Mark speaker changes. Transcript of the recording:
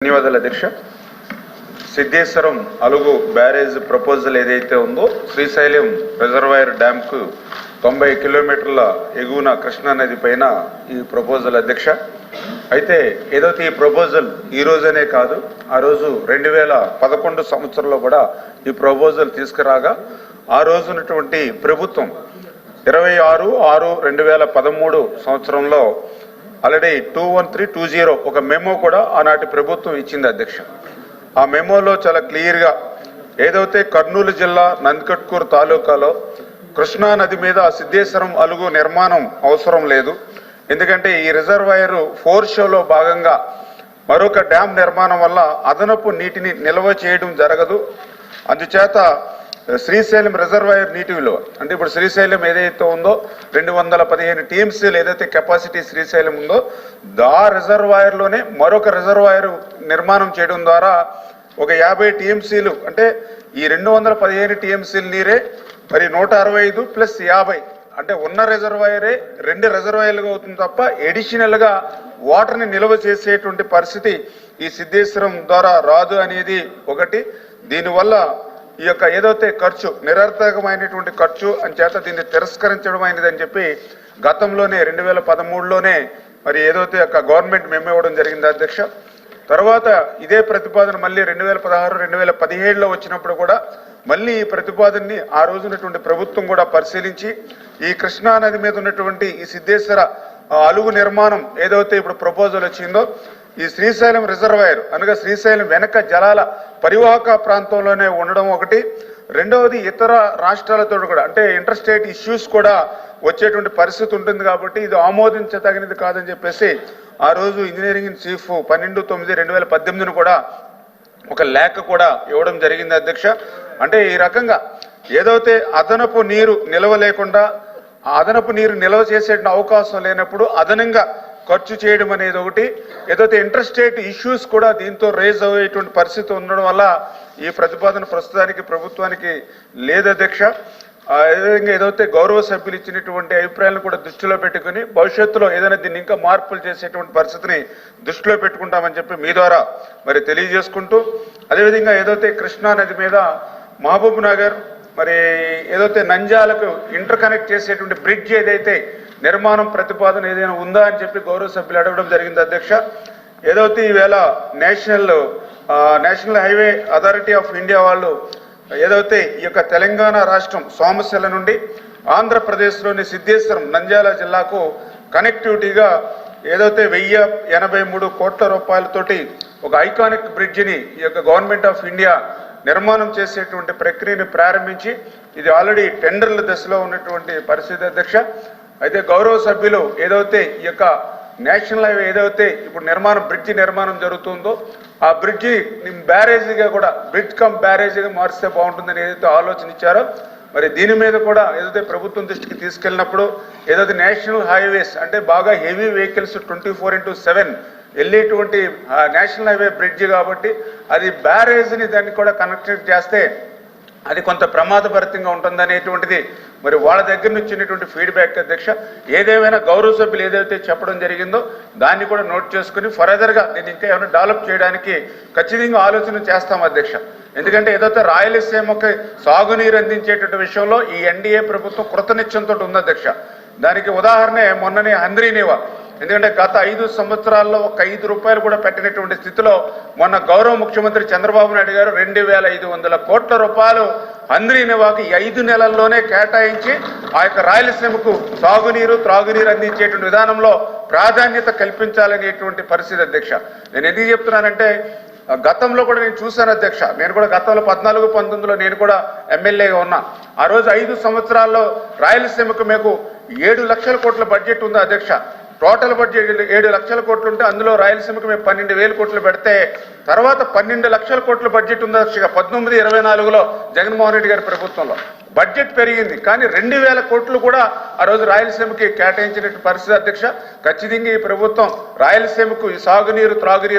Speaker 1: ధన్యవాదాలు అధ్యక్ష. సిద్ధేశ్వరం అలుగు బ్యారేజ్ ప్రపోజల్ ఏదైతే ఉందో శ్రీశైలం రిజర్వాయర్ డ్యాంకు 90 కిలోమీటర్ల ఎగువన కృష్ణానది పైన ఈ ప్రపోజల్ అధ్యక్ష. అయితే ఏదైతే ఈ ప్రపోజల్ ఈ రోజనే కాదు, ఆ రోజు 2011 సంవత్సరంలో కూడా ఈ ప్రపోజల్ తీసుకురాగా ఆ రోజునటువంటి ప్రభుత్వం 26/6/2013 సంవత్సరంలో ఆల్రెడీ 21320 ఒక మెమో కూడా ఆనాటి ప్రభుత్వం ఇచ్చింది అధ్యక్ష. ఆ మెమోలో చాలా క్లియర్గా ఏదైతే కర్నూలు జిల్లా నందికొట్కూరు తాలూకాలో కృష్ణా నది మీద సిద్ధేశ్వరం అలుగు నిర్మాణం అవసరం లేదు, ఎందుకంటే ఈ రిజర్వాయర్ ఫోర్షోలో భాగంగా మరొక డ్యామ్ నిర్మాణం వల్ల అదనపు నీటిని నిల్వ చేయడం జరగదు. అందుచేత శ్రీశైలం రిజర్వాయర్ నీటి విలువ అంటే ఇప్పుడు శ్రీశైలం ఏదైతే ఉందో 215 టీఎంసీలు ఏదైతే కెపాసిటీ శ్రీశైలం ఉందో ఆ రిజర్వాయర్లోనే మరొక రిజర్వాయర్ నిర్మాణం చేయడం ద్వారా ఒక 50 టీఎంసీలు అంటే ఈ 215 టీఎంసీల నీరే మరి 165 + 50 అంటే ఉన్న రిజర్వాయరే 2 రిజర్వాయర్లుగా అవుతుంది తప్ప ఎడిషనల్గా వాటర్ని నిల్వ చేసేటువంటి పరిస్థితి ఈ సిద్ధేశ్వరం ద్వారా రాదు అనేది ఒకటి. దీనివల్ల ఈ యొక్క ఏదైతే ఖర్చు నిరర్థకమైనటువంటి ఖర్చు అని చేత దీన్ని తిరస్కరించడం అయినదని చెప్పి గతంలోనే 2013లోనే మరి ఏదైతే గవర్నమెంట్ మెమో ఇవ్వడం జరిగింది అధ్యక్ష. తర్వాత ఇదే ప్రతిపాదన మళ్ళీ 2016-2017లో వచ్చినప్పుడు కూడా మళ్ళీ ఈ ప్రతిపాదనని ఆ రోజునటువంటి ప్రభుత్వం కూడా పరిశీలించి ఈ కృష్ణా నది మీద ఉన్నటువంటి ఈ సిద్ధేశ్వర అలుగు నిర్మాణం ఏదైతే ఇప్పుడు ప్రపోజల్ వచ్చిందో ఈ శ్రీశైలం రిజర్వాయర్ అనగా శ్రీశైలం వెనక జలాల పరివాహక ప్రాంతంలోనే ఉండడం ఒకటి. రెండవది ఇతర రాష్ట్రాలతో కూడా అంటే ఇంటర్ స్టేట్ ఇష్యూస్ కూడా వచ్చేటువంటి పరిస్థితి ఉంటుంది కాబట్టి ఇది ఆమోదించదగినది కాదని చెప్పేసి ఆ రోజు ఇంజనీరింగ్ ఇన్ చీఫ్ 12/9/2018 కూడా ఒక లేఖ కూడా ఇవ్వడం జరిగింది అధ్యక్ష. అంటే ఈ రకంగా ఏదైతే అదనపు నీరు నిల్వ లేకుండా అదనపు నీరు నిల్వ చేసే అవకాశం లేనప్పుడు అదనంగా ఖర్చు చేయడం అనేది ఒకటి. ఏదైతే ఇంటర్ స్టేట్ ఇష్యూస్ కూడా దీంతో రేజ్ అయ్యేటువంటి పరిస్థితి ఉండడం వల్ల ఈ ప్రతిపాదన ప్రస్తుతానికి ప్రభుత్వానికి లేదు అధ్యక్ష. అదేవిధంగా ఏదైతే గౌరవ సభ్యులు ఇచ్చినటువంటి అభిప్రాయాలను కూడా దృష్టిలో పెట్టుకుని భవిష్యత్తులో ఏదైనా దీన్ని ఇంకా మార్పులు చేసేటువంటి పరిస్థితిని దృష్టిలో పెట్టుకుంటామని చెప్పి మీ ద్వారా మరి తెలియజేసుకుంటూ, అదేవిధంగా ఏదైతే కృష్ణా నది మీద మహబూబ్ నగర్ మరి ఏదైతే నంద్యాలకు ఇంటర్ కనెక్ట్ చేసేటువంటి బ్రిడ్జ్ ఏదైతే నిర్మాణం ప్రతిపాదన ఏదైనా ఉందా అని చెప్పి గౌరవ సభ్యులు అడగడం జరిగింది అధ్యక్ష. ఏదైతే ఈవేళ national highway authority of India వాళ్ళు ఏదైతే ఈ యొక్క తెలంగాణ రాష్ట్రం సోమశిల నుండి ఆంధ్రప్రదేశ్లోని సిద్ధేశ్వరం నంద్యాల జిల్లాకు కనెక్టివిటీగా ఏదైతే 1083 కోట్ల రూపాయలతోటి ఒక ఐకానిక్ బ్రిడ్జిని ఈ యొక్క గవర్నమెంట్ ఆఫ్ ఇండియా నిర్మాణం చేసేటువంటి ప్రక్రియను ప్రారంభించి ఇది ఆల్రెడీ టెండర్ల దశలో ఉన్నటువంటి పరిస్థితి అధ్యక్ష. అయితే గౌరవ సభ్యులు ఏదైతే ఈ యొక్క నేషనల్ హైవే ఏదైతే ఇప్పుడు బ్రిడ్జి నిర్మాణం జరుగుతుందో ఆ బ్రిడ్జి బ్యారేజీగా కూడా బ్రిడ్జ్ కమ్ బ్యారేజీగా మారిస్తే బాగుంటుందని ఏదైతే ఆలోచన ఇచ్చారో మరి దీని మీద కూడా ఏదైతే ప్రభుత్వం దృష్టికి తీసుకెళ్ళినప్పుడు ఏదైతే నేషనల్ హైవేస్ అంటే బాగా హెవీ వెహికల్స్ 24/7 వెళ్ళేటువంటి నేషనల్ హైవే బ్రిడ్జి కాబట్టి అది బ్యారేజ్ని దాన్ని కూడా కనెక్ట్ చేస్తే అది కొంత ప్రమాదభరితంగా ఉంటుందనేటువంటిది మరి వాళ్ళ దగ్గర నుంచి ఉన్నటువంటి ఫీడ్బ్యాక్ అధ్యక్ష. ఏదేమైనా గౌరవ సభ్యులు ఏదైతే చెప్పడం జరిగిందో దాన్ని కూడా నోట్ చేసుకుని ఫర్దర్గా దీన్ని ఇంకా ఏమైనా డెవలప్ చేయడానికి ఖచ్చితంగా ఆలోచన చేస్తాం అధ్యక్ష. ఎందుకంటే ఏదైతే రాయలసీమకి సాగునీరు అందించేటువంటి విషయంలో ఈ ఎన్డీఏ ప్రభుత్వం కృతనిశ్చయంతో ఉంది అధ్యక్ష. దానికి ఉదాహరణే మొన్ననే హంద్రీనేవా, ఎందుకంటే గత 5 సంవత్సరాల్లో ఒక ₹5 కూడా పెట్టినటువంటి స్థితిలో మొన్న గౌరవ ముఖ్యమంత్రి చంద్రబాబు నాయుడు గారు 2500 కోట్ల రూపాయలు హంద్రీనేవాకి 5 నెలల్లోనే కేటాయించి ఆ యొక్క రాయలసీమకు సాగునీరు త్రాగునీరు అందించేటువంటి విధానంలో ప్రాధాన్యత కల్పించాలనేటువంటి పరిస్థితి అధ్యక్ష. నేను ఎందుకు చెప్తున్నానంటే గతంలో కూడా నేను చూశాను అధ్యక్ష. నేను కూడా గతంలో 14-19లో నేను కూడా ఎమ్మెల్యేగా ఉన్నా. ఆ రోజు 5 సంవత్సరాల్లో రాయలసీమకు మీకు 7 లక్షల కోట్ల బడ్జెట్ ఉంది అధ్యక్ష. టోటల్ బడ్జెట్ 7 లక్షల కోట్లు ఉంటే అందులో రాయలసీమకు మేము 12,000 కోట్లు పెడితే తర్వాత 12 లక్షల కోట్ల బడ్జెట్ ఉంది అధ్యక్ష. 19-24లో జగన్మోహన్ రెడ్డి గారి ప్రభుత్వంలో బడ్జెట్ పెరిగింది, కానీ 2,000 కోట్లు కూడా ఆ రోజు రాయలసీమకి కేటాయించినటువంటి పరిస్థితి అధ్యక్ష. ఖచ్చితంగా ఈ ప్రభుత్వం రాయలసీమకు ఈ సాగునీరు త్రాగునీరు